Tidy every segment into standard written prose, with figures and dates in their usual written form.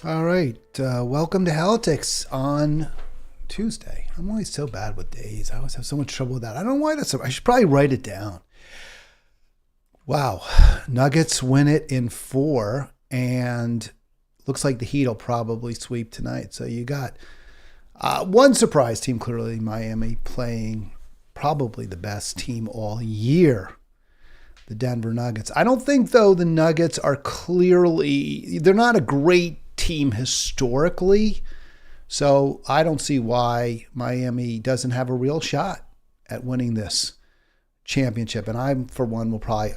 All right. Welcome to Halitics on Tuesday. I'm always so bad with days. I always have so much trouble with that. I don't know why that's. I should probably write it down. Wow. Nuggets win it in 4, and looks like the Heat will probably sweep tonight. So you got one surprise team, clearly Miami, playing probably the best team all year, the Denver Nuggets. I don't think, though, the Nuggets are clearly, they're not a great team historically. So I don't see why Miami doesn't have a real shot at winning this championship. And I, for one, will probably,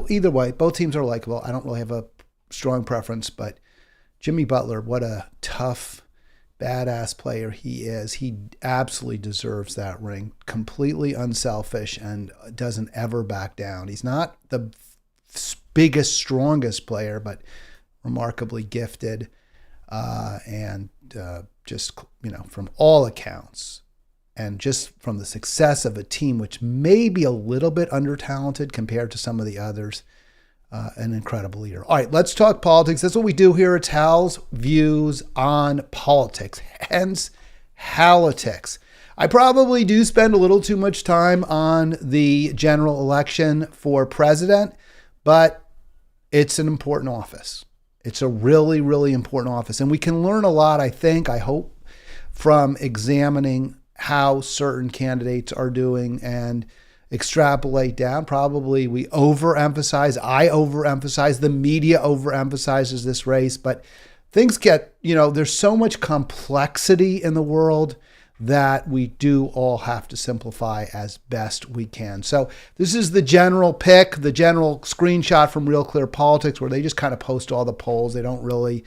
either way, both teams are likable. I don't really have a strong preference, but Jimmy Butler, what a tough, badass player he is. He absolutely deserves that ring. Completely unselfish and doesn't ever back down. He's not the biggest, strongest player, but remarkably gifted. And just, from all accounts, and just from the success of a team, which may be a little bit under-talented compared to some of the others, an incredible leader. All right, let's talk politics. That's what we do here. It's Hal's Views on Politics, hence Halitics. I probably do spend a little too much time on the general election for president, but it's an important office. It's a really, really important office. And we can learn a lot, I hope, from examining how certain candidates are doing and extrapolate down. Probably I overemphasize, the media overemphasizes this race, but things get, there's so much complexity in the world that we do all have to simplify as best we can. So this is the general pick, the general screenshot from Real Clear Politics, where they just kind of post all the polls. They don't really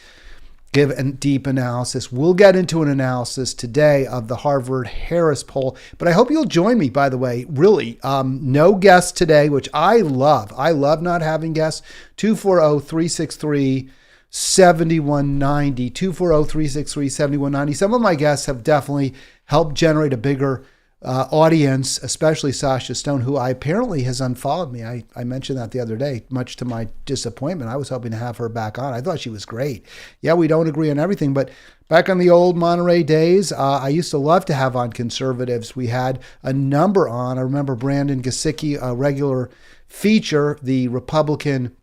give a deep analysis. We'll get into an analysis today of the Harvard-Harris poll, but I hope you'll join me, by the way. Really, no guests today, which I love. I love not having guests. 240-363-7190, 240-363-7190. Some of my guests have definitely helped generate a bigger audience, especially Sasha Stone, who apparently has unfollowed me. I mentioned that the other day, much to my disappointment. I was hoping to have her back on. I thought she was great. Yeah, we don't agree on everything, but back on the old Monterey days, I used to love to have on conservatives. We had a number on. I remember Brandon Gesicki, a regular feature, the Republican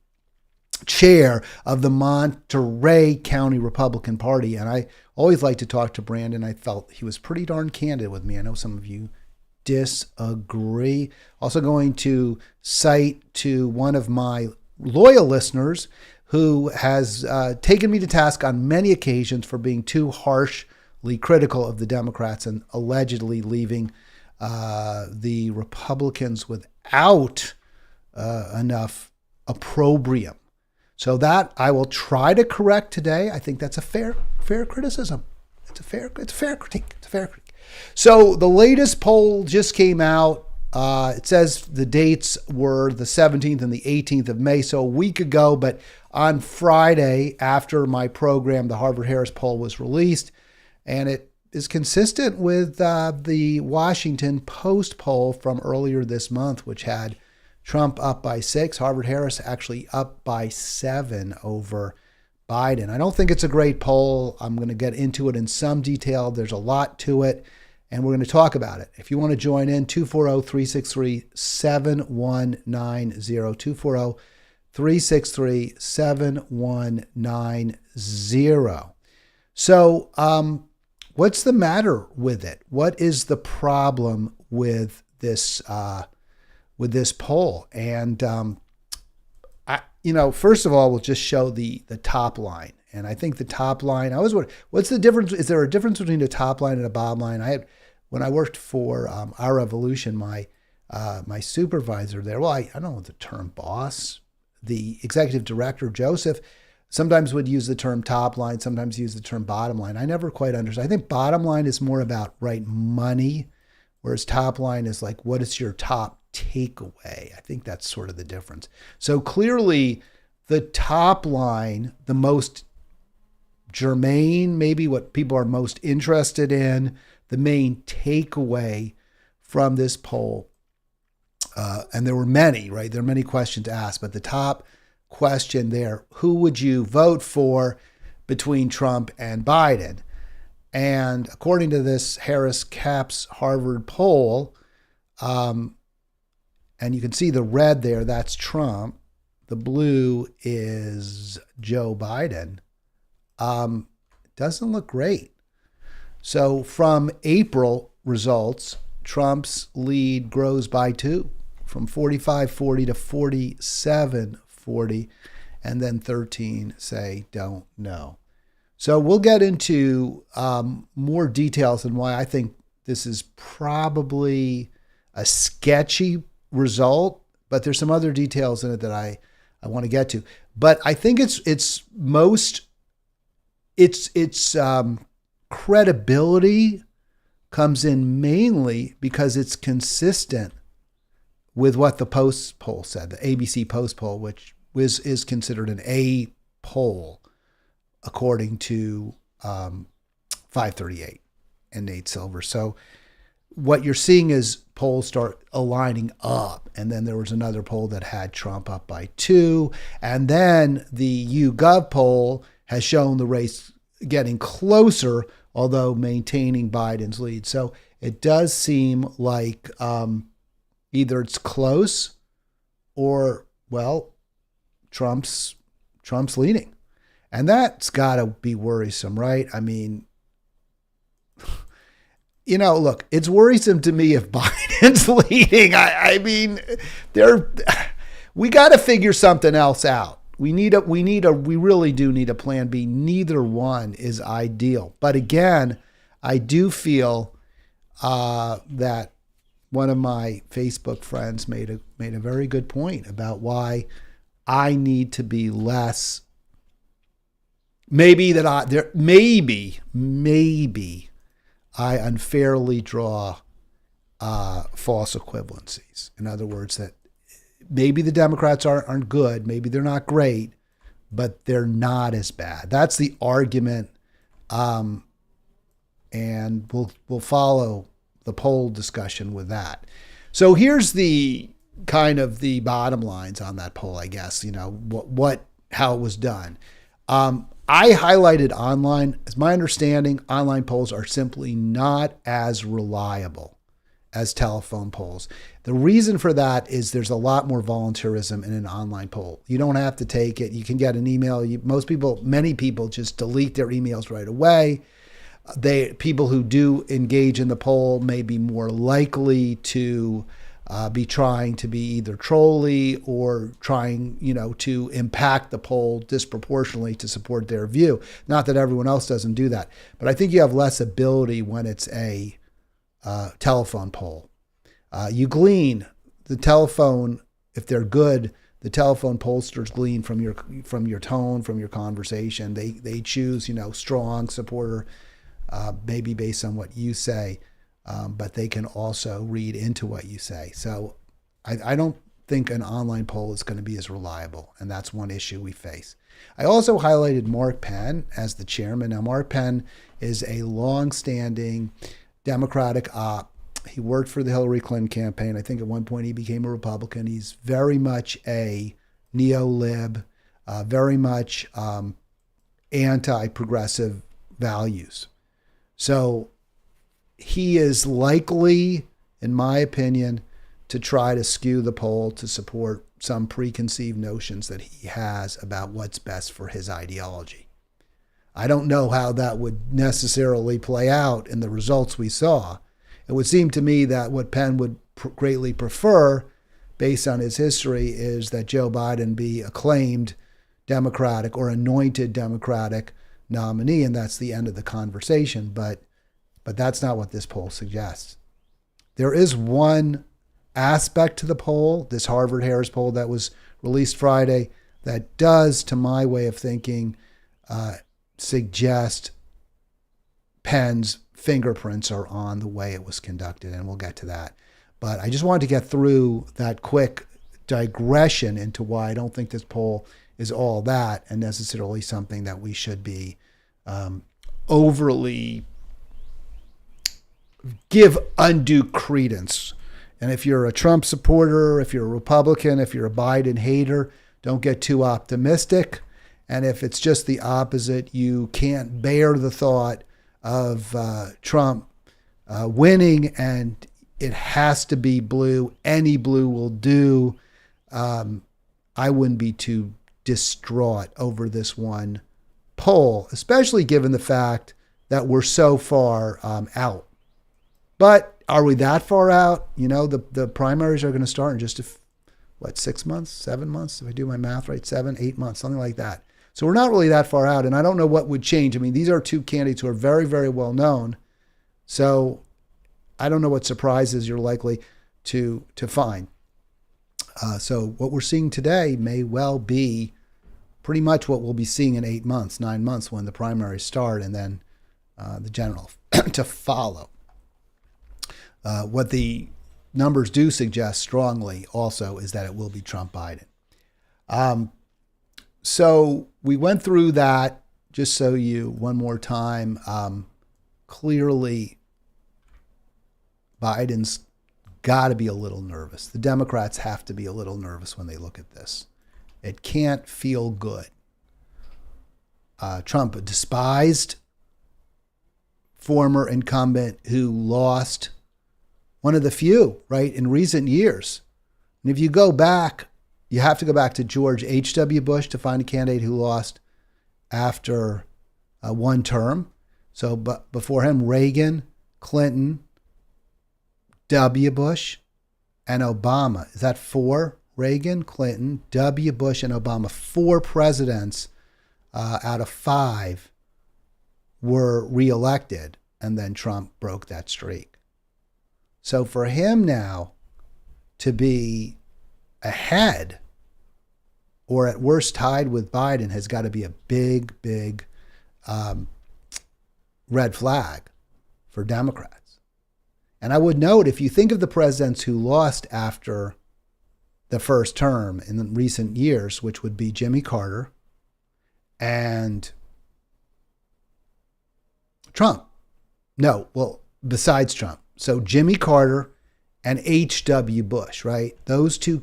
chair of the Monterey County Republican Party. And I always liked to talk to Brandon. I felt he was pretty darn candid with me. I know some of you disagree. Also going to cite to one of my loyal listeners who has taken me to task on many occasions for being too harshly critical of the Democrats and allegedly leaving the Republicans without enough opprobrium. So that I will try to correct today. I think that's a fair criticism. It's a fair critique. So the latest poll just came out. It says the dates were the 17th and the 18th of May, so a week ago. But on Friday, after my program, the Harvard-Harris poll was released, and it is consistent with the Washington Post poll from earlier this month, which had Trump up by 6, Harvard-Harris actually up by 7 over Biden. I don't think it's a great poll. I'm going to get into it in some detail. There's a lot to it, and we're going to talk about it. If you want to join in, 240-363-7190, 240-363-7190. So what's the matter with it? What is the problem with this poll? And, first of all, we'll just show the top line. And I think the top line, I always wonder, what's the difference? Is there a difference between a top line and a bottom line? When I worked for Our Revolution, my supervisor there, I don't know the term boss, the executive director, Joseph, sometimes would use the term top line, sometimes use the term bottom line. I never quite understood. I think bottom line is more about money, whereas top line is like, what is your top takeaway? I think that's sort of the difference. So clearly the top line, the most germane, maybe what people are most interested in, the main takeaway from this poll, and there were many, right? There are many questions asked, but the top question there, who would you vote for between Trump and Biden. And according to this Harris Capps Harvard poll, and you can see the red there, that's Trump. The blue is Joe Biden. Doesn't look great. So from April results, Trump's lead grows by 2, from 45-40 to 47-40, and then 13 say don't know. So we'll get into more details on why I think this is probably a sketchy result, but there's some other details in it that I want to get to. But I think its credibility comes in mainly because it's consistent with what the Post poll said, the ABC Post poll, which is considered an A poll according to 538 and Nate Silver. So what you're seeing is polls start aligning up. And then there was another poll that had Trump up by 2. And then the YouGov poll has shown the race getting closer, although maintaining Biden's lead. So it does seem like either it's close or, well, Trump's leading. And that's got to be worrisome, right? I mean, look, it's worrisome to me if Biden's leading. I mean, we got to figure something else out. We really do need a plan B. Neither one is ideal. But again, I do feel that one of my Facebook friends made a very good point about why I need to be less. Maybe I unfairly draw false equivalencies. In other words, that maybe the Democrats aren't good, maybe they're not great, but they're not as bad. That's the argument, and we'll follow the poll discussion with that. So here's the kind of the bottom lines on that poll, I guess. How it was done. I highlighted online. As my understanding, online polls are simply not as reliable as telephone polls. The reason for that is there's a lot more volunteerism in an online poll. You don't have to take it. You can get an email. Many people just delete their emails right away. People who do engage in the poll may be more likely to be trying to be either trolly or trying, to impact the poll disproportionately to support their view. Not that everyone else doesn't do that, but I think you have less ability when it's a telephone poll. You glean the telephone, if they're good, the telephone pollsters glean from your tone, from your conversation. They choose, strong supporter, maybe based on what you say. But they can also read into what you say. So I don't think an online poll is going to be as reliable, and that's one issue we face. I also highlighted Mark Penn as the chairman. Now, Mark Penn is a long-standing Democratic op. He worked for the Hillary Clinton campaign. I think at one point he became a Republican. He's very much a neo-lib, very much anti-progressive values. So he is likely, in my opinion, to try to skew the poll to support some preconceived notions that he has about what's best for his ideology. I don't know how that would necessarily play out in the results we saw. It would seem to me that what Penn would greatly prefer, based on his history, is that Joe Biden be acclaimed Democratic or anointed Democratic nominee, and that's the end of the conversation. But that's not what this poll suggests. There is one aspect to the poll, this Harvard-Harris poll that was released Friday, that does, to my way of thinking, suggest Penn's fingerprints are on the way it was conducted, and we'll get to that. But I just wanted to get through that quick digression into why I don't think this poll is all that and necessarily something that we should be overly give undue credence. And if you're a Trump supporter, if you're a Republican, if you're a Biden hater, don't get too optimistic. And if it's just the opposite, you can't bear the thought of Trump winning, and it has to be blue. Any blue will do. I wouldn't be too distraught over this one poll, especially given the fact that we're so far out. But are we that far out? You know, the primaries are going to start in just 6 months, 7 months? If I do my math right, 7, 8 months, something like that. So we're not really that far out, and I don't know what would change. I mean, these are two candidates who are very, very well known. So I don't know what surprises you're likely to find. So what we're seeing today may well be pretty much what we'll be seeing in 8 months, 9 months when the primaries start, and then the general to follow. What the numbers do suggest strongly also is that it will be Trump-Biden. So we went through that just so you, one more time, clearly Biden's got to be a little nervous. The Democrats have to be a little nervous when they look at this. It can't feel good. Trump, a despised former incumbent who lost, one of the few, right, in recent years. And if you go back, you have to go back to George H.W. Bush to find a candidate who lost after one term. So but before him, Reagan, Clinton, W. Bush, and Obama. Is that 4? Reagan, Clinton, W. Bush, and Obama. 4 presidents out of 5 were reelected, and then Trump broke that streak. So for him now to be ahead or at worst tied with Biden has got to be a big, big red flag for Democrats. And I would note, if you think of the presidents who lost after the first term in the recent years, which would be Jimmy Carter and Trump. No, well, besides Trump. So Jimmy Carter and H.W. Bush, right? Those two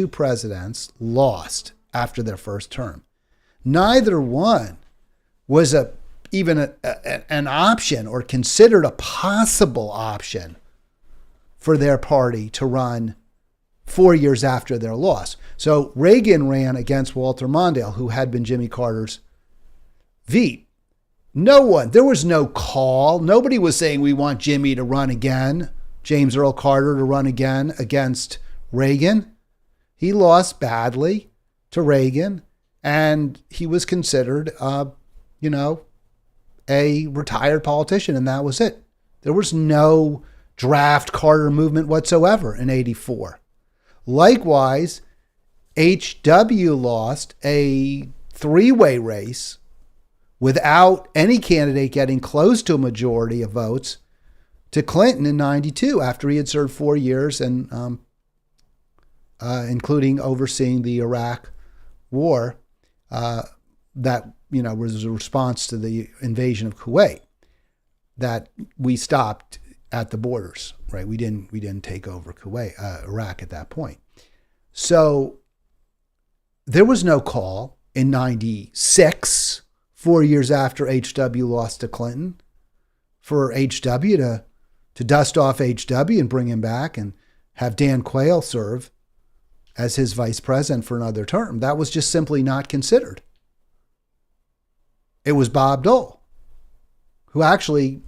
presidents lost after their first term. Neither one was even an option or considered a possible option for their party to run 4 years after their loss. So Reagan ran against Walter Mondale, who had been Jimmy Carter's Veep. There was no call. Nobody was saying we want Jimmy to run again, James Earl Carter to run again against Reagan. He lost badly to Reagan, and he was considered, a retired politician, and that was it. There was no draft Carter movement whatsoever in '84. Likewise, H.W. lost a 3-way race without any candidate getting close to a majority of votes to Clinton in '92 after he had served 4 years and including overseeing the Iraq war that was a response to the invasion of Kuwait that we stopped at the borders, right? We didn't take over Iraq at that point. So there was no call in '96, 4 years after H.W. lost to Clinton, for H.W. to dust off H.W. and bring him back and have Dan Quayle serve as his vice president for another term. That was just simply not considered. It was Bob Dole, who actually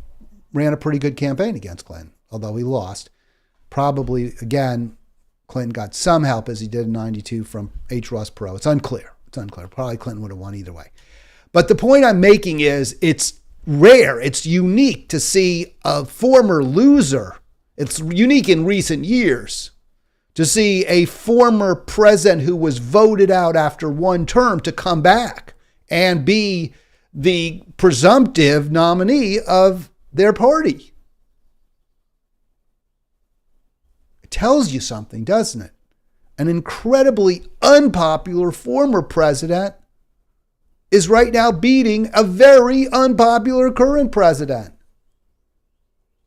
ran a pretty good campaign against Clinton, although he lost. Probably, again, Clinton got some help, as he did in '92, from H. Ross Perot. It's unclear. Probably Clinton would have won either way. But the point I'm making is it's rare, it's unique to see a former loser. It's unique in recent years to see a former president who was voted out after one term to come back and be the presumptive nominee of their party. It tells you something, doesn't it? An incredibly unpopular former president is right now beating a very unpopular current president.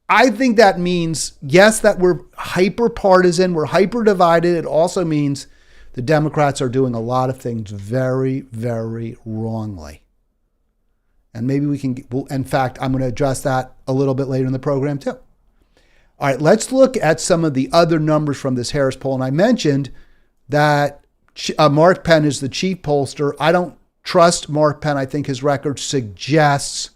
I think that means, yes, that we're hyper partisan, we're hyper divided. It also means the Democrats are doing a lot of things very, very wrongly. And maybe we can, in fact, I'm going to address that a little bit later in the program too. All right, let's look at some of the other numbers from this Harris poll. And I mentioned that Mark Penn is the chief pollster. I don't trust Mark Penn. I think his record suggests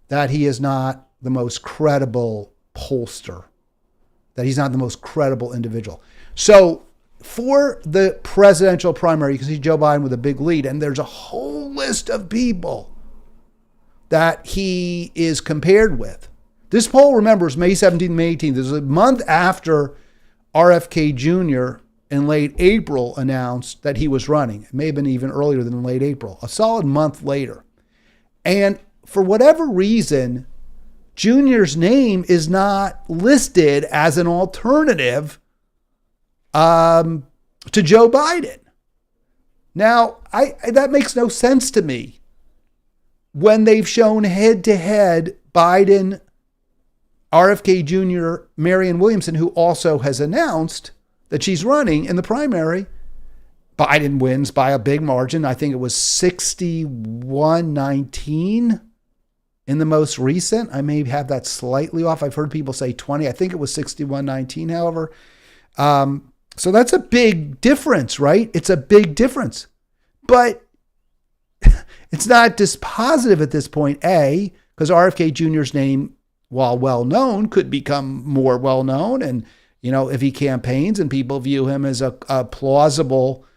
that he is not the most credible pollster, that he's not the most credible individual. So for the presidential primary, you can see Joe Biden with a big lead, and there's a whole list of people that he is compared with. This poll, remember, is May 17th, May 18th. This is a month after RFK Jr. in late April announced that he was running. It may have been even earlier than late April, a solid month later. And for whatever reason, Jr.'s name is not listed as an alternative to Joe Biden. Now, that makes no sense to me when they've shown head-to-head Biden, RFK Jr., Marianne Williamson, who also has announced that she's running in the primary. Biden wins by a big margin. I think it was 61-19 in the most recent. I may have that slightly off. I've heard people say 20. I think it was 61-19, however. So that's a big difference, right? It's a big difference. But it's not dispositive at this point, A, because RFK Jr.'s name, while well-known, could become more well-known. And, you know, if he campaigns and people view him as a plausible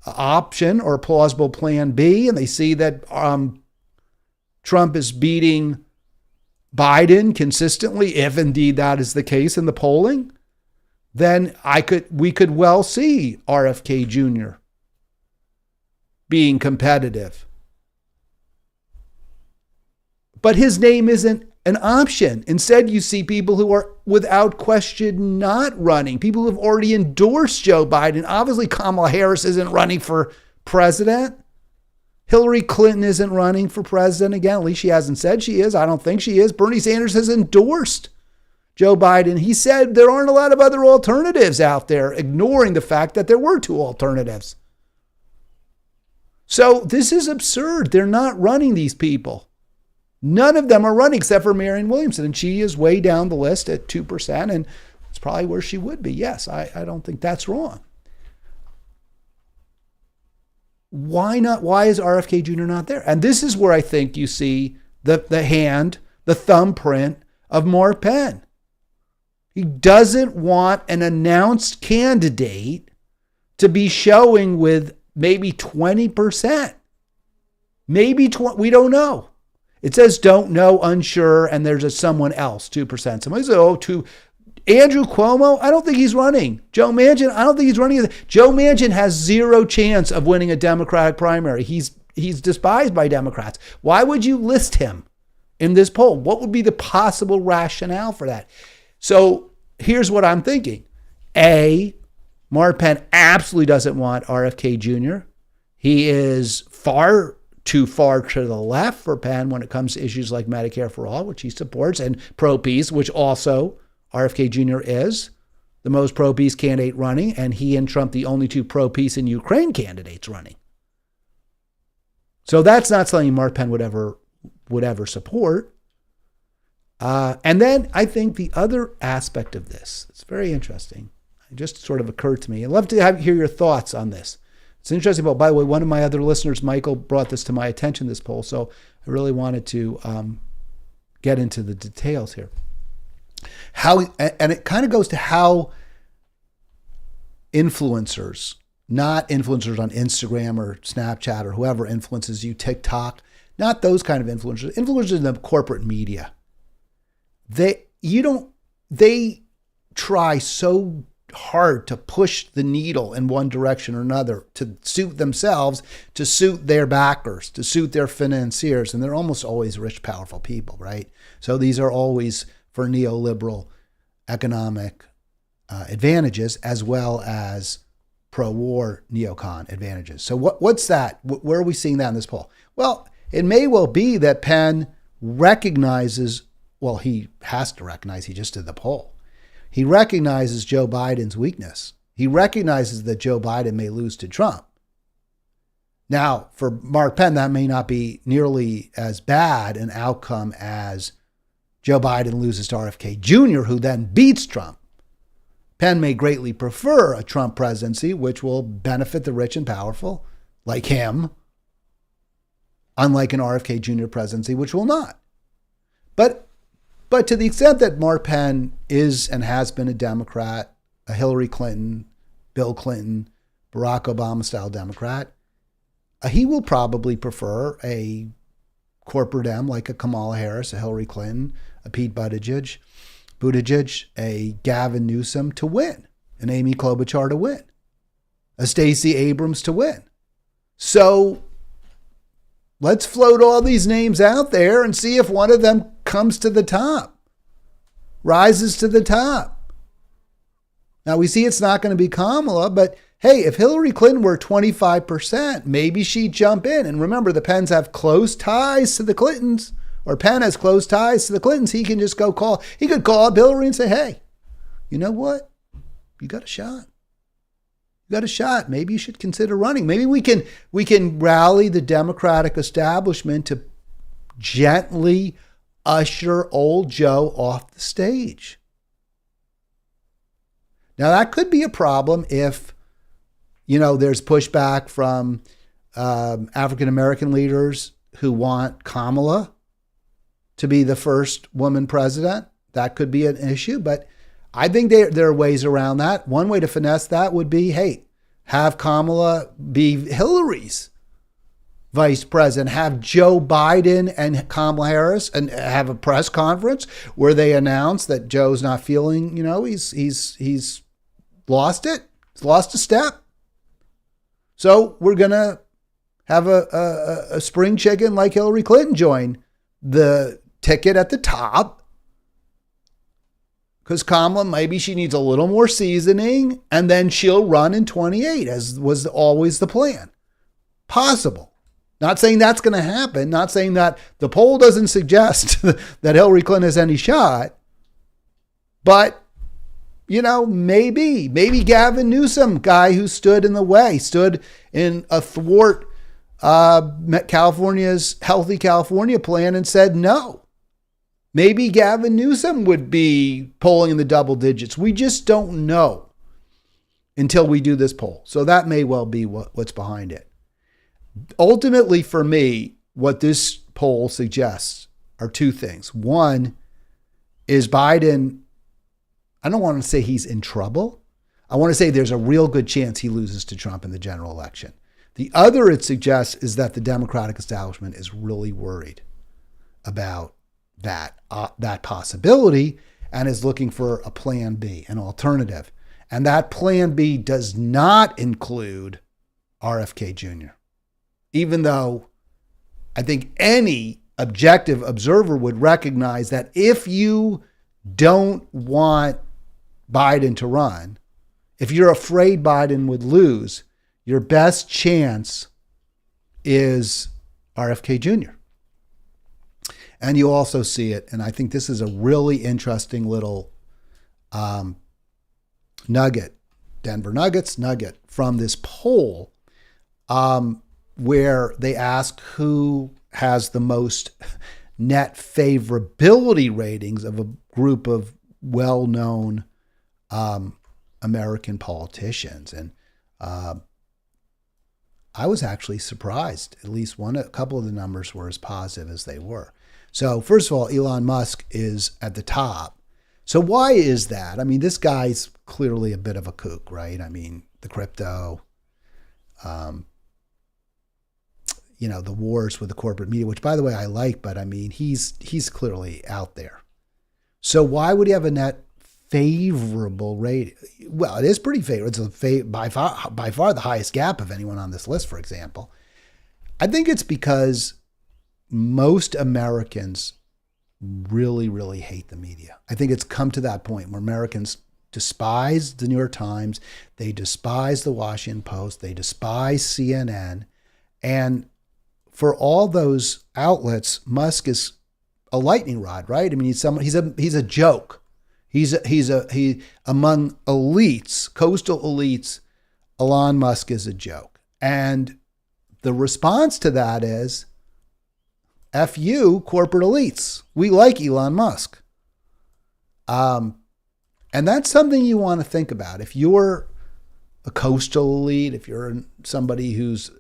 option or a plausible plan B, and they see that Trump is beating Biden consistently, if indeed that is the case in the polling, then we could well see RFK Jr. being competitive. But his name isn't an option. Instead, you see people who are without question not running, people who have already endorsed Joe Biden. Obviously, Kamala Harris isn't running for president. Hillary Clinton isn't running for president again. At least she hasn't said she is. I don't think she is. Bernie Sanders has endorsed Joe Biden. He said there aren't a lot of other alternatives out there, ignoring the fact that there were two alternatives. So this is absurd. They're not running, these people. None of them are running except for Marianne Williamson, and she is way down the list at 2%, and it's probably where she would be. Yes, I don't think that's wrong. Why not? Why is RFK Jr. not there? And this is where I think you see the thumbprint of Mark Penn. He doesn't want an announced candidate to be showing with maybe 20%. Maybe 20, we don't know. It says don't know, unsure, and there's a someone else, 2%. Somebody said, Andrew Cuomo, I don't think he's running. Joe Manchin, I don't think he's running. Joe Manchin has zero chance of winning a Democratic primary. He's despised by Democrats. Why would you list him in this poll? What would be the possible rationale for that? So here's what I'm thinking. A, Mark Penn absolutely doesn't want RFK Jr. He is too far to the left for Penn when it comes to issues like Medicare for All, which he supports, and pro-peace, which also RFK Jr. is the most pro-peace candidate running, and he and Trump the only two pro-peace in Ukraine candidates running. So that's not something Mark Penn would ever support. And then I think the other aspect of this, it's very interesting. It just sort of occurred to me. I'd love to hear your thoughts on this. It's interesting. By the way, one of my other listeners, Michael, brought this to my attention, this poll. So I really wanted to get into the details here. And it kind of goes to how influencers, not influencers on Instagram or Snapchat or whoever influences you, TikTok, not those kind of influencers in the corporate media. They try so hard to push the needle in one direction or another to suit themselves, to suit their backers, to suit their financiers. And they're almost always rich, powerful people, right? So these are always for neoliberal economic advantages as well as pro-war neocon advantages. So what's that? Where are we seeing that in this poll? Well, it may well be that Penn recognizes, he has to recognize, he just did the poll. He recognizes Joe Biden's weakness He recognizes that Joe Biden may lose to Trump. Now, for Mark Penn, that may not be nearly as bad an outcome as Joe Biden loses to RFK Jr., who then beats Trump. Penn may greatly prefer a Trump presidency, which will benefit the rich and powerful, like him, unlike an RFK Jr. presidency, which will not. But to the extent that Mark Penn is and has been a Democrat, a Hillary Clinton, Bill Clinton, Barack Obama style Democrat, he will probably prefer a corporate M like a Kamala Harris, a Hillary Clinton, a Pete Buttigieg, a Gavin Newsom to win, an Amy Klobuchar to win, a Stacey Abrams to win. So let's float all these names out there and see if one of them comes to the top, rises to the top. Now we see it's not going to be Kamala, but hey, if Hillary Clinton were 25%, maybe she'd jump in. And remember, the Penns have close ties to the Clintons, or Penn has close ties to the Clintons. He can just he could call up Hillary and say, hey, you know what? You got a shot. You got a shot. Maybe you should consider running. Maybe we can rally the Democratic establishment to gently usher old Joe off the stage. Now, that could be a problem if, there's pushback from African-American leaders who want Kamala to be the first woman president. That could be an issue, but I think there are ways around that. One way to finesse that would be, hey, have Kamala be Hillary's vice president, have Joe Biden and Kamala Harris and have a press conference where they announce that Joe's not feeling, he's lost it. He's lost a step. So we're going to have a spring chicken like Hillary Clinton join the ticket at the top, because Kamala, maybe she needs a little more seasoning, and then she'll run in 28, as was always the plan. Possible. Not saying that's going to happen. Not saying that the poll doesn't suggest that Hillary Clinton has any shot. But, maybe Gavin Newsom, guy who stood in the way, stood in a thwart California's Healthy California plan and said no. Maybe Gavin Newsom would be polling in the double digits. We just don't know until we do this poll. So that may well be what's behind it. Ultimately, for me, what this poll suggests are two things. One is Biden, I don't want to say he's in trouble. I want to say there's a real good chance he loses to Trump in the general election. The other it suggests is that the Democratic establishment is really worried about that possibility and is looking for a plan B, an alternative. And that plan B does not include RFK Jr. Even though I think any objective observer would recognize that if you don't want Biden to run, if you're afraid Biden would lose, your best chance is RFK Jr. And you also see it, and I think this is a really interesting little nugget, Denver Nuggets nugget from this poll, where they ask who has the most net favorability ratings of a group of well-known American politicians. And I was actually surprised. At least a couple of the numbers were as positive as they were. So first of all, Elon Musk is at the top. So why is that? I mean, this guy's clearly a bit of a kook, right? I mean, the crypto, the wars with the corporate media, which by the way, I like, but I mean, he's clearly out there. So why would he have a net favorable rating? Well, it is pretty favorable. It's by far the highest gap of anyone on this list, for example. I think it's because most Americans really, really hate the media. I think it's come to that point where Americans despise the New York Times, they despise the Washington Post, they despise CNN, and for all those outlets, Musk is a lightning rod, right? I mean, he's a joke. He among elites, coastal elites, Elon Musk is a joke. And the response to that is, F you, corporate elites. We like Elon Musk. And that's something you want to think about. If you're a coastal elite, if you're somebody who's,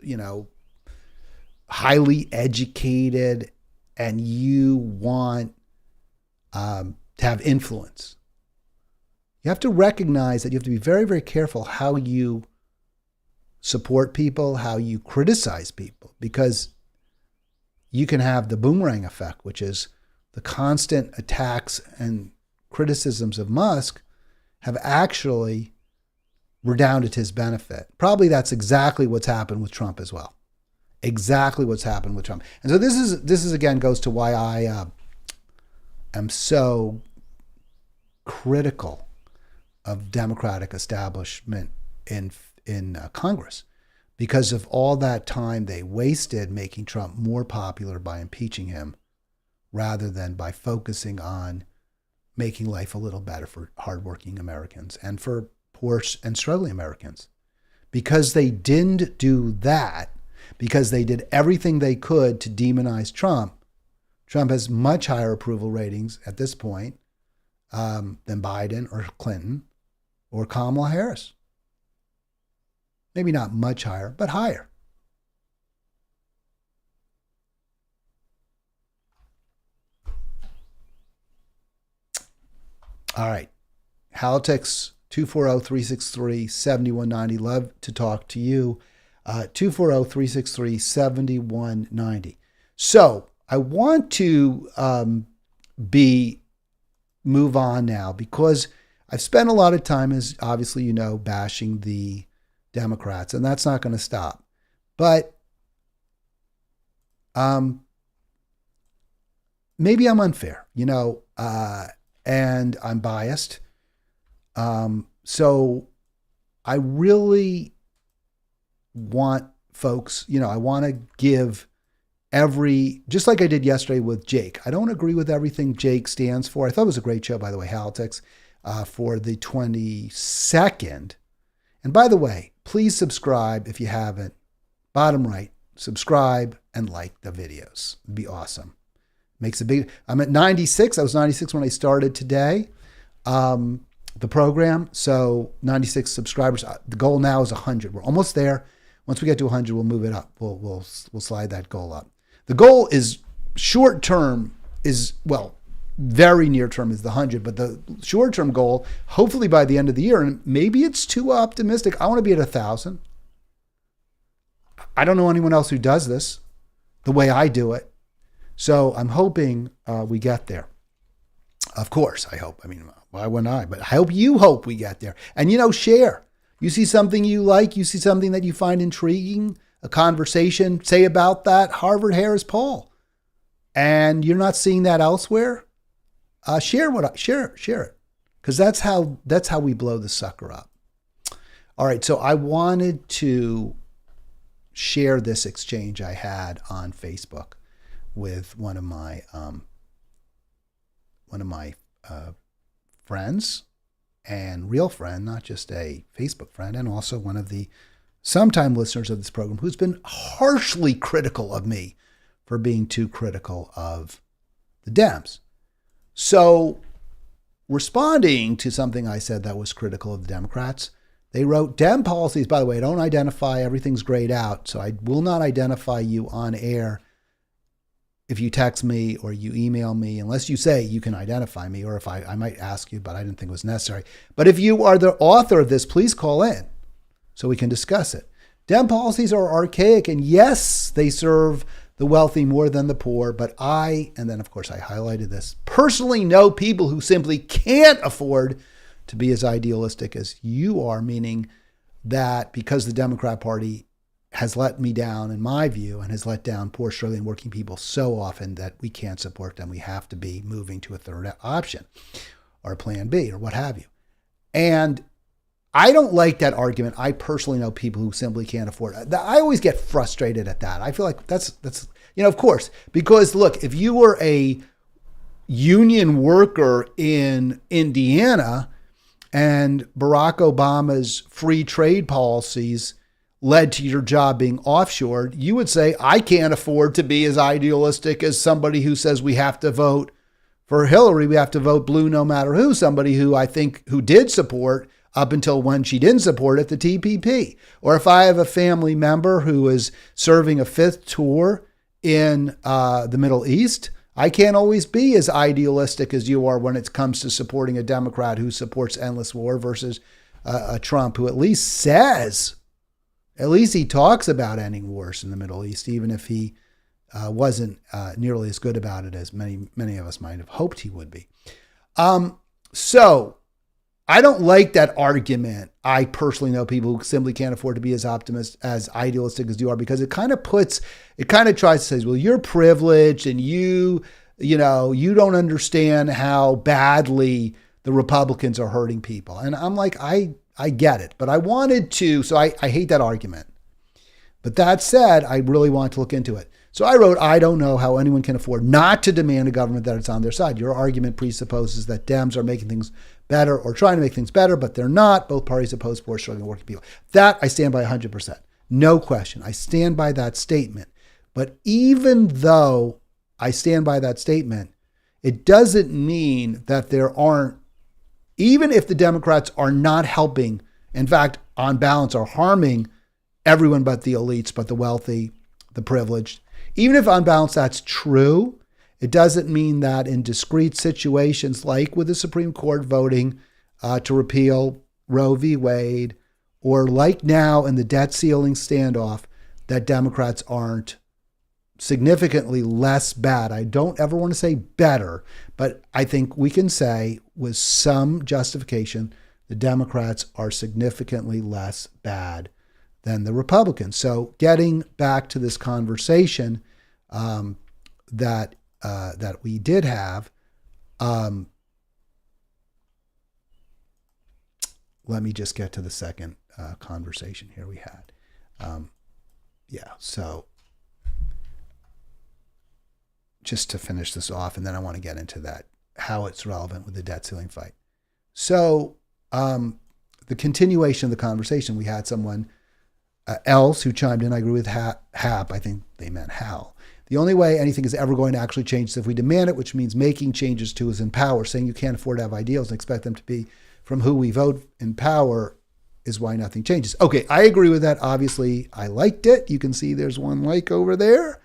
highly educated and you want to have influence, you have to recognize that you have to be very, very careful how you support people, how you criticize people, because you can have the boomerang effect, which is the constant attacks and criticisms of Musk have actually redounded to his benefit. Probably that's exactly what's happened with Trump as well. Exactly what's happened with Trump. And so this is again goes to why I am so critical of Democratic establishment in Congress, because of all that time they wasted making Trump more popular by impeaching him, rather than by focusing on making life a little better for hardworking Americans and for poor and struggling Americans. Because they didn't do that, because they did everything they could to demonize Trump, Trump has much higher approval ratings at this point than Biden or Clinton or Kamala Harris. Maybe not much higher, but higher. All right. Halitics 240-363-7190. Love to talk to you. 240-363-7190. So I want to move on now, because I've spent a lot of time, as obviously bashing the Democrats, and that's not going to stop. But maybe I'm unfair, and I'm biased. So I really want folks, I want to give just like I did yesterday with Jake. I don't agree with everything Jake stands for. I thought it was a great show, by the way, Halitics, for the 22nd. And by the way, please subscribe if you haven't. Bottom right, subscribe and like the videos. It'd be awesome. I'm at 96. I was 96 when I started today, the program. So 96 subscribers. The goal now is 100. We're almost there. Once we get to 100, we'll move it up. We'll slide that goal up. The goal is short term very near term is the 100, but the short term goal, hopefully by the end of the year, and maybe it's too optimistic, I want to be at 1,000. I don't know anyone else who does this the way I do it. So I'm hoping we get there. Of course, I hope. I mean, why wouldn't I? But I hope we get there. And, share. You see something you like, you see something that you find intriguing, a conversation, say about that Harvard-Harris poll, and you're not seeing that elsewhere, share it. Because that's how we blow the sucker up. All right, so I wanted to share this exchange I had on Facebook with one of my friends, and real friend, not just a Facebook friend, and also one of the sometime listeners of this program, who's been harshly critical of me for being too critical of the Dems. So, responding to something I said that was critical of the Democrats, they wrote, Dem policies, by the way, I don't identify, everything's grayed out, so I will not identify you on air if you text me or you email me, unless you say you can identify me, or if I might ask you, but I didn't think it was necessary. But if you are the author of this, please call in so we can discuss it. Dem policies are archaic, and yes, they serve the wealthy more than the poor, but and then of course I highlighted this, personally know people who simply can't afford to be as idealistic as you are, meaning that because the Democrat Party has let me down, in my view, and has let down poor, struggling, working people so often that we can't support them. We have to be moving to a third option or plan B or what have you. And I don't like that argument. I personally know people who simply can't afford it. I always get frustrated at that. I feel like that's of course, because look, if you were a union worker in Indiana and Barack Obama's free trade policies led to your job being offshored, you would say, I can't afford to be as idealistic as somebody who says we have to vote for Hillary, we have to vote blue no matter who, somebody who I think who did support up until when she didn't support it, the TPP. Or if I have a family member who is serving a fifth tour in the Middle East, I can't always be as idealistic as you are when it comes to supporting a Democrat who supports endless war versus a Trump who at least he talks about ending wars in the Middle East, even if he wasn't nearly as good about it as many of us might have hoped he would be. So I don't like that argument. I personally know people who simply can't afford to be as idealistic as you are, because it kind of tries to say, well, you're privileged and you don't understand how badly the Republicans are hurting people. And I'm like, I get it, but I wanted to, so I hate that argument. But that said, I really want to look into it. So I wrote, I don't know how anyone can afford not to demand a government that it's on their side. Your argument presupposes that Dems are making things better or trying to make things better, but they're not. Both parties oppose poor, struggling working people. That I stand by 100%. No question. I stand by that statement. But even though I stand by that statement, it doesn't mean that there aren't, even if the Democrats are not helping, in fact, on balance, are harming everyone but the elites, but the wealthy, the privileged. Even if on balance that's true, it doesn't mean that in discrete situations like with the Supreme Court voting to repeal Roe v. Wade, or like now in the debt ceiling standoff, that Democrats aren't significantly less bad. I don't ever want to say better, but I think we can say with some justification, the Democrats are significantly less bad than the Republicans. So getting back to this conversation that we did have, let me just get to the second conversation here we had. So just to finish this off, and then I want to get into that, how it's relevant with the debt ceiling fight. So the continuation of the conversation, we had someone else who chimed in. I agree with Hap. I think they meant Hal. The only way anything is ever going to actually change is if we demand it, which means making changes to is in power. Saying you can't afford to have ideals and expect them to be from who we vote in power is why nothing changes. Okay, I agree with that. Obviously, I liked it. You can see there's one like over there.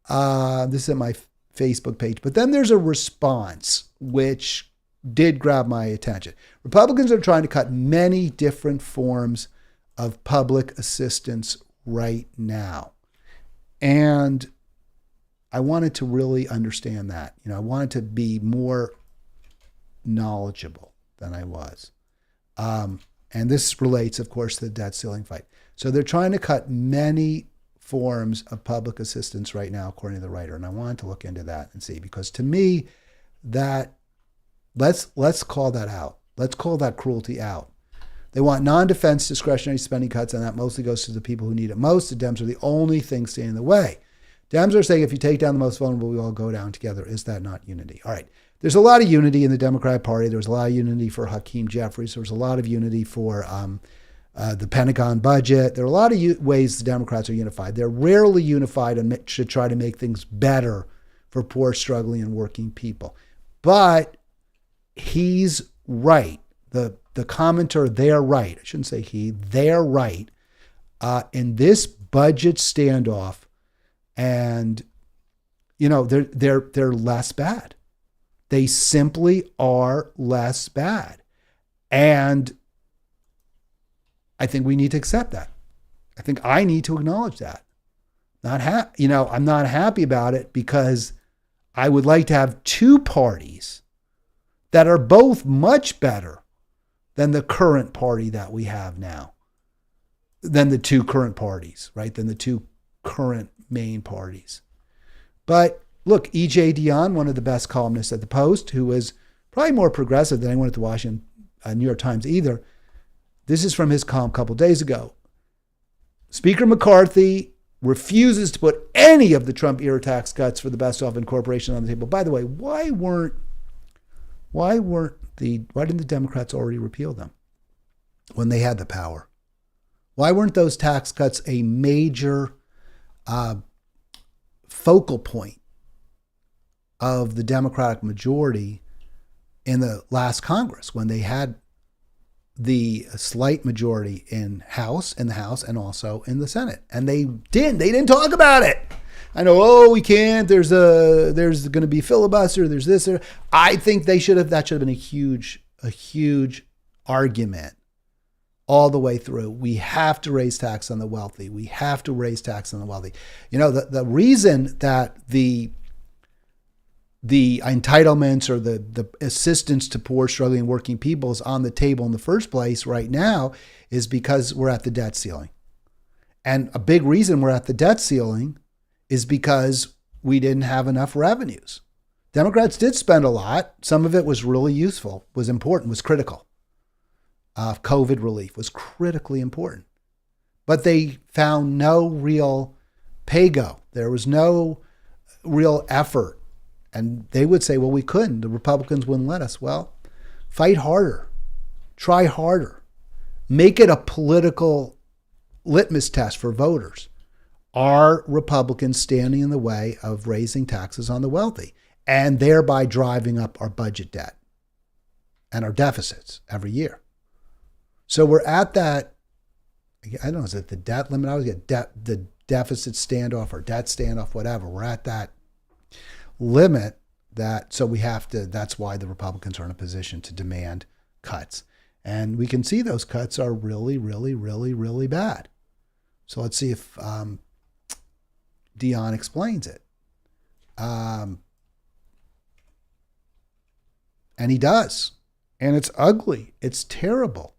This is at my Facebook page. But then there's a response which did grab my attention. Republicans are trying to cut many different forms of public assistance right now. And I wanted to really understand that. I wanted to be more knowledgeable than I was. And this relates, of course, to the debt ceiling fight. So they're trying to cut many forms of public assistance right now, according to the writer. And I wanted to look into that and see, because to me, that let's call that out. Let's call that cruelty out. They want non-defense discretionary spending cuts, and that mostly goes to the people who need it most. The Dems are the only thing standing in the way. Dems are saying if you take down the most vulnerable, we all go down together. Is that not unity? All right. There's a lot of unity in the Democratic Party. There was a lot of unity for Hakeem Jeffries. There was a lot of unity for the Pentagon budget. There are a lot of ways the Democrats are unified. They're rarely unified and should try to make things better for poor, struggling, and working people. But he's right. The commenter, they're right. I shouldn't say he, they're right. In this budget standoff, and they're less bad. They simply are less bad. And I think we need to accept that. I think I need to acknowledge that. I'm not happy about it because I would like to have two parties that are both much better than the current party that we have now, than the two current parties, right? Than the two current main parties. But look, E.J. Dionne, one of the best columnists at the Post, who was probably more progressive than anyone at the Washington New York Times either. This is from his column a couple days ago. Speaker McCarthy refuses to put any of the Trump era tax cuts for the best off and corporations on the table. By the way, why didn't the Democrats already repeal them when they had the power? Why weren't those tax cuts a major focal point of the Democratic majority in the last Congress when they had the slight majority in the House and also in the Senate? And they didn't talk about it. I know, we can't, there's going to be filibuster, there's this. I think that should have been a huge argument all the way through. We have to raise tax on the wealthy. We have to raise tax on the wealthy. The reason that the entitlements or the assistance to poor, struggling, working people is on the table in the first place right now is because we're at the debt ceiling. And a big reason we're at the debt ceiling is because we didn't have enough revenues. Democrats did spend a lot. Some of it was really useful, was important, was critical. COVID relief was critically important. But they found no real pay-go. There was no real effort. And they would say, well, we couldn't. The Republicans wouldn't let us. Well, fight harder. Try harder. Make it a political litmus test for voters. Are Republicans standing in the way of raising taxes on the wealthy and thereby driving up our budget debt and our deficits every year? So we're at that, I don't know, is it the debt limit? I always get the deficit standoff or debt standoff, whatever. We're at that limit so we have to, that's why the Republicans are in a position to demand cuts. And we can see those cuts are really, really, really, really bad. So let's see if Dion explains it. And he does. And it's ugly. It's terrible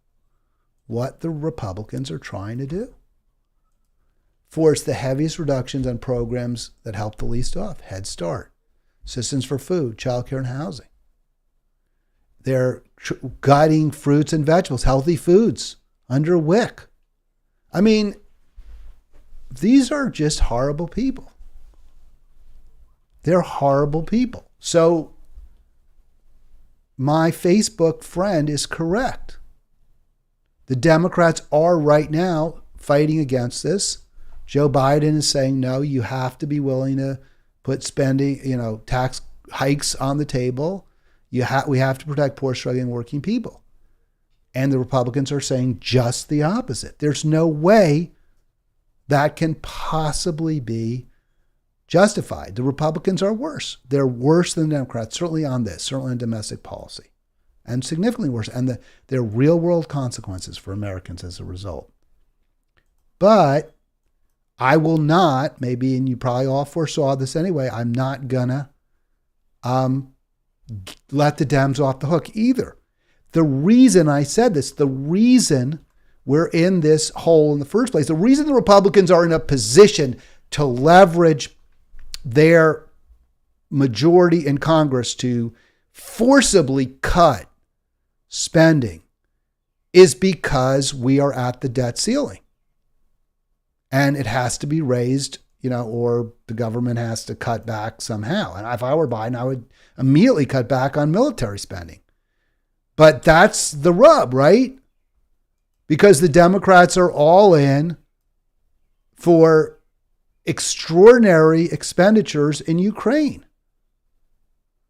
what the Republicans are trying to do. Force the heaviest reductions on programs that help the least off. Head Start, assistance for food, childcare, and housing. They're guiding fruits and vegetables, healthy foods, under WIC. I mean, these are just horrible people. They're horrible people. So my Facebook friend is correct. The Democrats are right now fighting against this. Joe Biden is saying, no, you have to be willing to put spending, tax hikes on the table. We have to protect poor, struggling, working people. And the Republicans are saying just the opposite. There's no way that can possibly be justified. The Republicans are worse. They're worse than the Democrats, certainly on this, certainly on domestic policy, and significantly worse. And there are real world consequences for Americans as a result. But I will not, maybe, and you probably all foresaw this anyway, I'm not gonna let the Dems off the hook either. The reason I said this, the reason we're in this hole in the first place, the reason the Republicans are in a position to leverage their majority in Congress to forcibly cut spending is because we are at the debt ceiling. And it has to be raised, or the government has to cut back somehow. And if I were Biden, I would immediately cut back on military spending. But that's the rub, right? Because the Democrats are all in for extraordinary expenditures in Ukraine.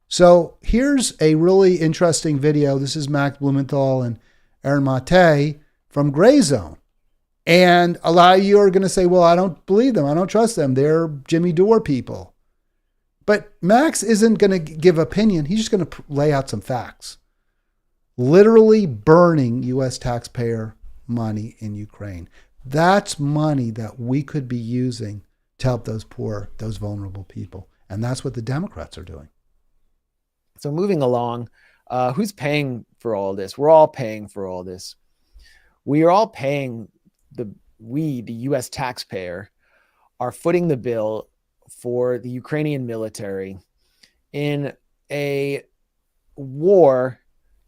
So here's a really interesting video. This is Max Blumenthal and Aaron Mate from Gray Zone. And a lot of you are going to say, well, I don't believe them. I don't trust them. They're Jimmy Dore people. But Max isn't going to give opinion. He's just going to lay out some facts. Literally burning U.S. taxpayer money in Ukraine. That's money that we could be using to help those poor, those vulnerable people. And that's what the Democrats are doing. So moving along, who's paying for all this? We're all paying for all this. We are all paying the U.S. taxpayer, are footing the bill for the Ukrainian military in a war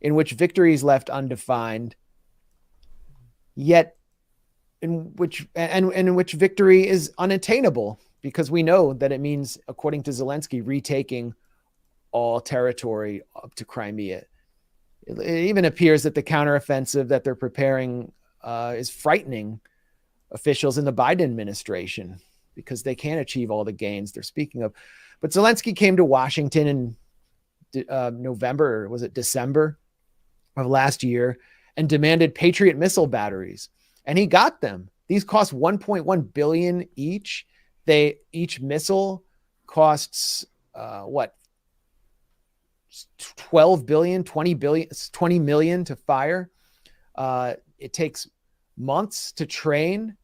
in which victory is left undefined, yet in which victory is unattainable, because we know that it means, according to Zelensky, retaking all territory up to Crimea. It even appears that the counteroffensive that they're preparing is frightening officials in the Biden administration, because they can't achieve all the gains they're speaking of. But Zelensky came to Washington in November, or was it December of last year, and demanded Patriot missile batteries. And he got them. These cost $1.1 billion each. Each missile costs what? 12 billion, 20 billion, 20 million to fire. It takes months to train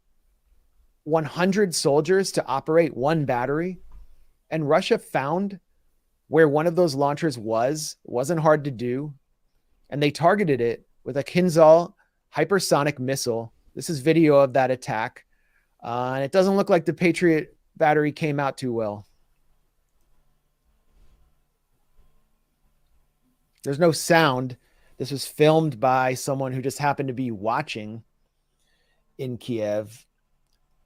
100 soldiers to operate one battery. And Russia found where one of those launchers was. It wasn't hard to do. And they targeted it with a Kinzhal hypersonic missile. This is video of that attack. And it doesn't look like the Patriot battery came out too well. There's no sound. This was filmed by someone who just happened to be watching in Kiev,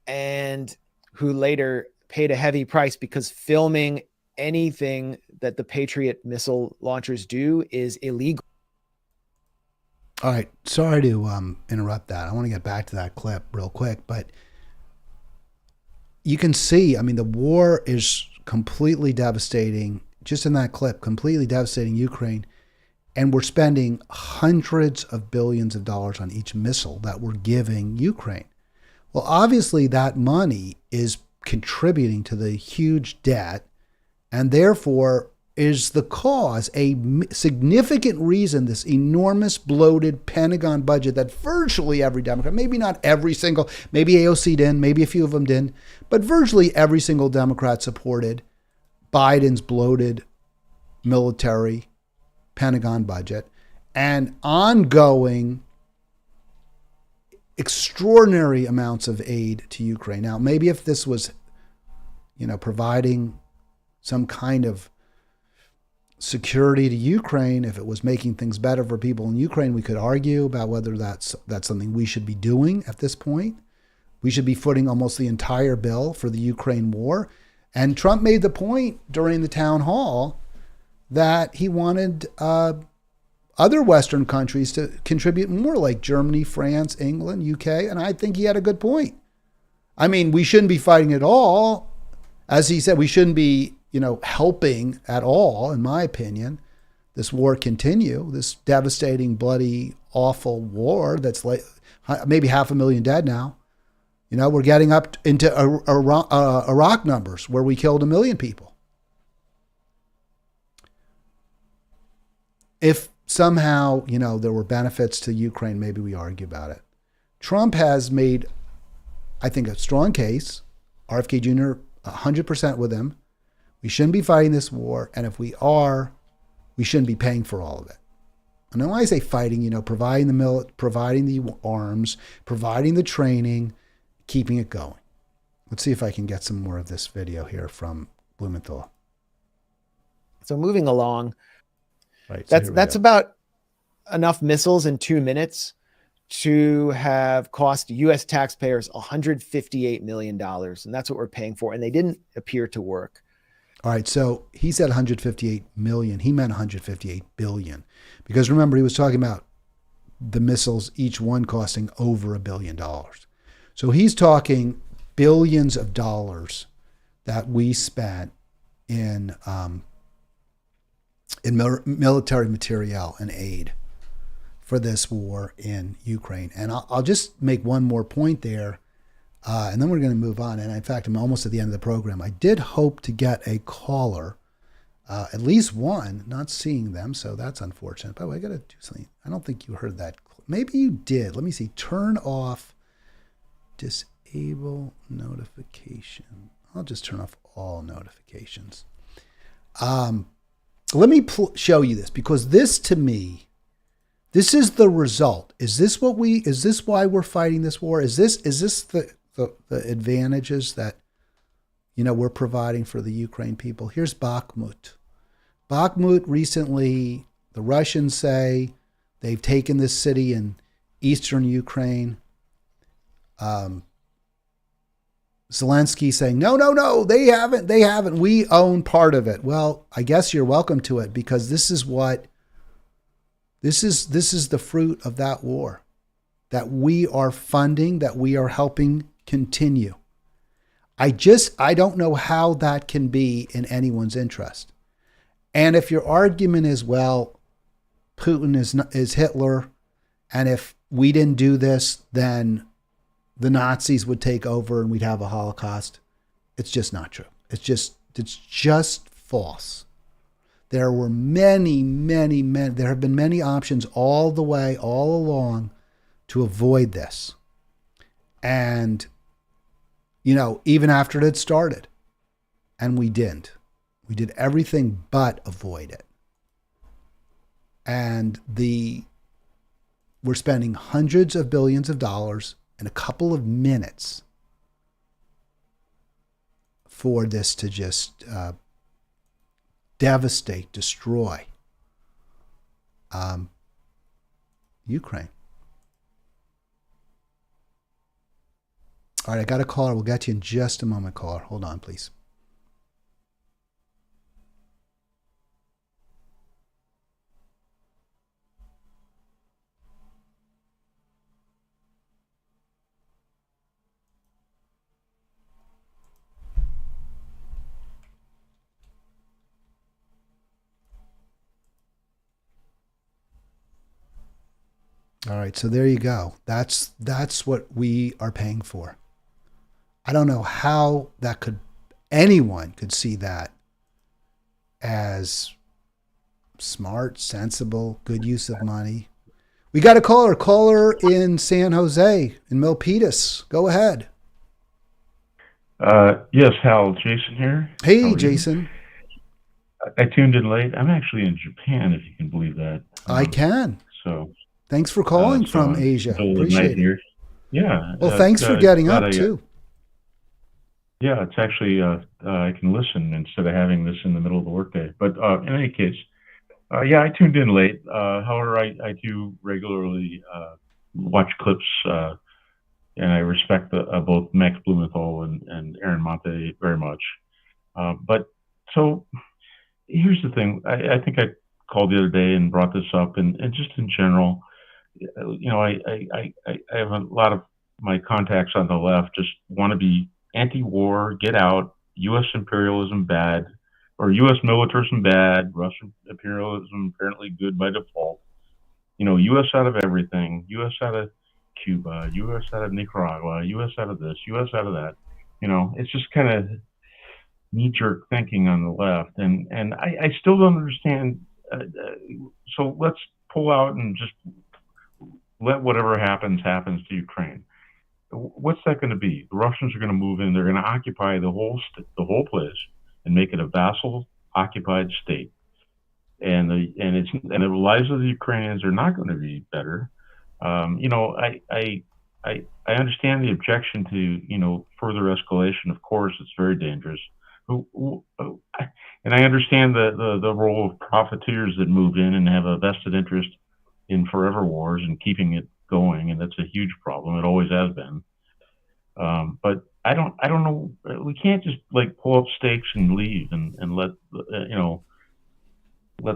and who later paid a heavy price, because filming anything that the Patriot missile launchers do is illegal. All right. Sorry to interrupt that. I want to get back to that clip real quick, but you can see, I mean, the war is completely devastating. Just in that clip, completely devastating Ukraine. And we're spending hundreds of billions of dollars on each missile that we're giving Ukraine. Well, obviously that money is contributing to the huge debt, and therefore is the cause, a significant reason, this enormous bloated Pentagon budget that virtually every Democrat, maybe not every single, maybe AOC didn't, maybe a few of them didn't, but virtually every single Democrat supported Biden's bloated military Pentagon budget and ongoing extraordinary amounts of aid to Ukraine. Now, maybe if this was, providing some kind of security to Ukraine, if it was making things better for people in Ukraine, we could argue about whether that's something we should be doing at this point. We should be footing almost the entire bill for the Ukraine war. And Trump made the point during the town hall that he wanted other Western countries to contribute more, like Germany, France, England, UK, and I think he had a good point. I mean, we shouldn't be fighting at all. As he said, we shouldn't be, helping at all, in my opinion, this war continue, this devastating, bloody, awful war that's like maybe 500,000 dead now. We're getting up into Iraq numbers where we killed 1 million people. If somehow, there were benefits to Ukraine, maybe we argue about it. Trump has made, I think, a strong case. RFK Jr., 100% with him. We shouldn't be fighting this war. And if we are, we shouldn't be paying for all of it. And when I say fighting, providing the arms, providing the training, keeping it going. Let's see if I can get some more of this video here from Blumenthal. So moving along, right, so that's about enough missiles in 2 minutes to have cost U.S. taxpayers $158 million. And that's what we're paying for. And they didn't appear to work. All right, so he said 158 million. He meant 158 billion. Because remember, he was talking about the missiles, each one costing over $1 billion. So he's talking billions of dollars that we spent in military materiel and aid for this war in Ukraine. And I'll just make one more point there, and then we're going to move on. And in fact, I'm almost at the end of the program. I did hope to get a caller, at least one, not seeing them, so that's unfortunate. By the way, I got to do something. I don't think you heard that. Maybe you did. Let me see. Turn off, disable notification. I'll just turn off all notifications. Let me show you this, because this, to me, this is the result. Is this why we're fighting this war? Is this the advantages that, we're providing for the Ukraine people? Here's Bakhmut. Bakhmut recently, the Russians say they've taken this city in eastern Ukraine. Zelensky saying, no, no, no, they haven't. We own part of it. Well, I guess you're welcome to it, because this is the fruit of that war that we are funding, that we are helping continue. I don't know how that can be in anyone's interest. And if your argument is, well, Putin is Hitler, and if we didn't do this, then the Nazis would take over and we'd have a Holocaust. It's just not true. It's just false. There were many there have been many options all along to avoid this. And, even after it had started, and we didn't. We did everything but avoid it. And we're spending hundreds of billions of dollars in a couple of minutes for this to just devastate, destroy Ukraine. All right, I got a caller. We'll get to you in just a moment, caller. Hold on, please. All right, so there you go. That's what we are paying for. I don't know how anyone could see that as smart, sensible, good use of money. We got a caller in San Jose, in Milpitas. Go ahead. Yes, Hal, Jason here. Hey, Jason. I tuned in late. I'm actually in Japan, if you can believe that. I can. So thanks for calling from Asia. Appreciate it. Here. Yeah. Well, thanks for getting up too. Yeah, it's actually I can listen instead of having this in the middle of the workday. But in any case, yeah, I tuned in late. However, I do regularly watch clips, and I respect both Max Blumenthal and Aaron Monte very much. But so here's the thing. I think I called the other day and brought this up, and just in general, I have a lot of my contacts on the left just want to be anti-war, get out, U.S. imperialism bad, or U.S. militarism bad, Russian imperialism apparently good by default. U.S. out of everything, U.S. out of Cuba, U.S. out of Nicaragua, U.S. out of this, U.S. out of that. It's just kind of knee-jerk thinking on the left, and I still don't understand. So let's pull out and just let whatever happens to Ukraine. What's that going to be? The Russians are going to move in. They're going to occupy the whole place and make it a vassal occupied state. And the lives of the Ukrainians are not going to be better. I understand the objection to further escalation. Of course, it's very dangerous. And I understand the role of profiteers that move in and have a vested interest in forever wars and keeping it going, and that's a huge problem. It always has been. But I don't know. We can't just pull up stakes and leave and let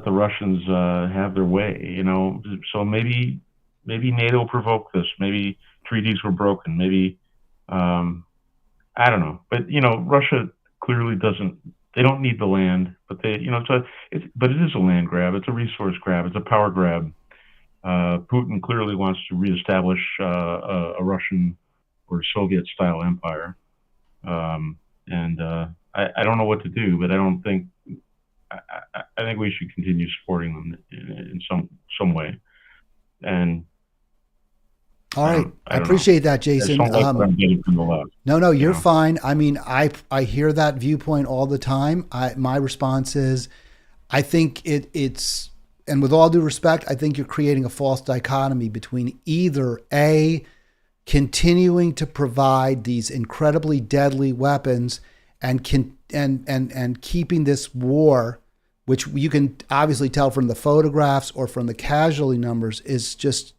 the Russians have their way. So maybe NATO provoked this. Maybe treaties were broken. Maybe I don't know. But Russia clearly doesn't. They don't need the land, but but it is a land grab. It's a resource grab. It's a power grab. Putin clearly wants to reestablish a Russian or Soviet-style empire, and I don't know what to do, but I don't think I think we should continue supporting them in some way. And all right, I appreciate that, Jason. No, you're fine. I mean, I hear that viewpoint all the time. My response is, I think it's. And with all due respect, I think you're creating a false dichotomy between either A, continuing to provide these incredibly deadly weapons and keeping this war, which you can obviously tell from the photographs or from the casualty numbers, is just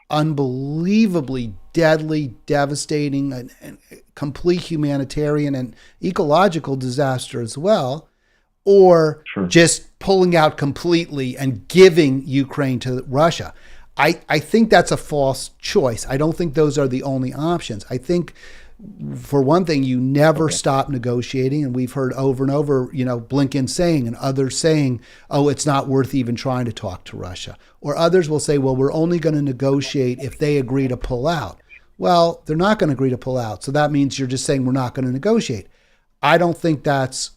unbelievably deadly, devastating, and complete humanitarian and ecological disaster as well, or just pulling out completely and giving Ukraine to Russia. I think that's a false choice. I don't think those are the only options. I think, for one thing, you never stop negotiating. And we've heard over and over, Blinken saying and others saying, oh, it's not worth even trying to talk to Russia. Or others will say, well, we're only going to negotiate if they agree to pull out. Well, they're not going to agree to pull out. So that means you're just saying we're not going to negotiate. I don't think that's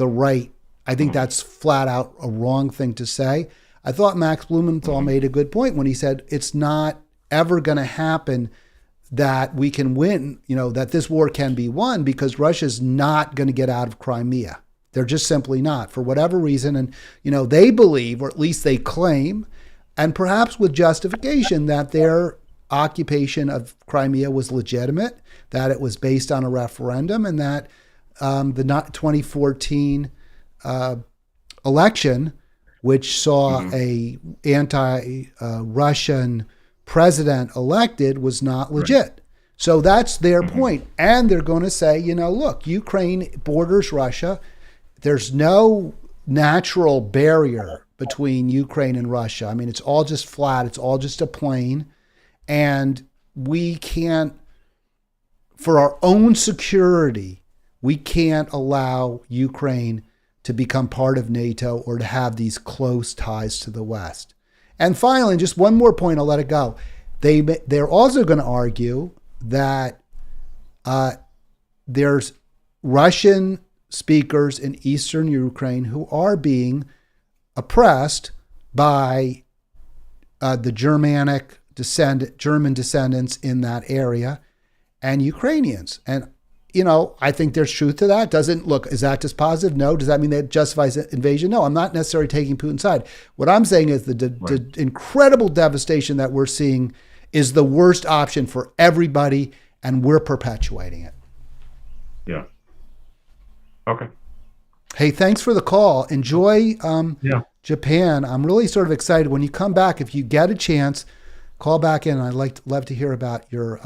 I think that's flat out a wrong thing to say. I thought Max Blumenthal made a good point when he said it's not ever going to happen that we can win, that this war can be won, because Russia's not going to get out of Crimea. They're just simply not, for whatever reason. And, they believe, or at least they claim, and perhaps with justification, that their occupation of Crimea was legitimate, that it was based on a referendum, and that the 2014 election, which saw a anti-Russian president elected, was not legit. Right. So that's their point. And they're going to say, look, Ukraine borders Russia. There's no natural barrier between Ukraine and Russia. I mean, it's all just flat. It's all just a plain. And we can't, for our own security, we can't allow Ukraine to become part of NATO or to have these close ties to the West. And finally, just one more point, I'll let it go. They're also going to argue that there's Russian speakers in eastern Ukraine who are being oppressed by the German descendants in that area and Ukrainians. And I think there's truth to that. Is that just positive? No. Does that mean that justifies invasion? No, I'm not necessarily taking Putin's side. What I'm saying is the incredible devastation that we're seeing is the worst option for everybody, and we're perpetuating it. Yeah. Okay. Hey, thanks for the call. Enjoy Japan. I'm really sort of excited. When you come back, if you get a chance, call back in. I'd love to hear about your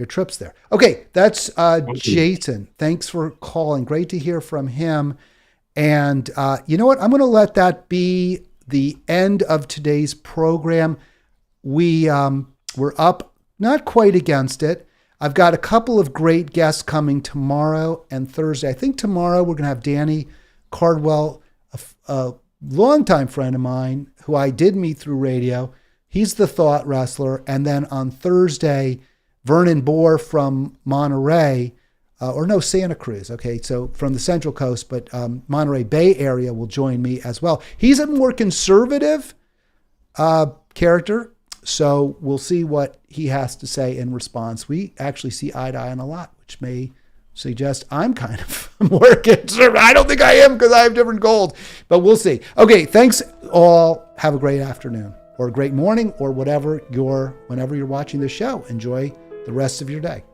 trips there. Okay, that's Jason. Thanks for calling. Great to hear from him. And you know what? I'm going to let that be the end of today's program. We're up, not quite against it. I've got a couple of great guests coming tomorrow and Thursday. I think tomorrow we're going to have Danny Cardwell, a longtime friend of mine who I did meet through radio. He's the thought wrestler. And then on Thursday, Vernon Bohr from Monterey, Santa Cruz. Okay, so from the Central Coast, but Monterey Bay area will join me as well. He's a more conservative character, so we'll see what he has to say in response. We actually see eye to eye on a lot, which may suggest I'm kind of more conservative. I don't think I am, because I have different goals, but we'll see. Okay, thanks all. Have a great afternoon or a great morning or whenever you're watching the show. Enjoy the rest of your day.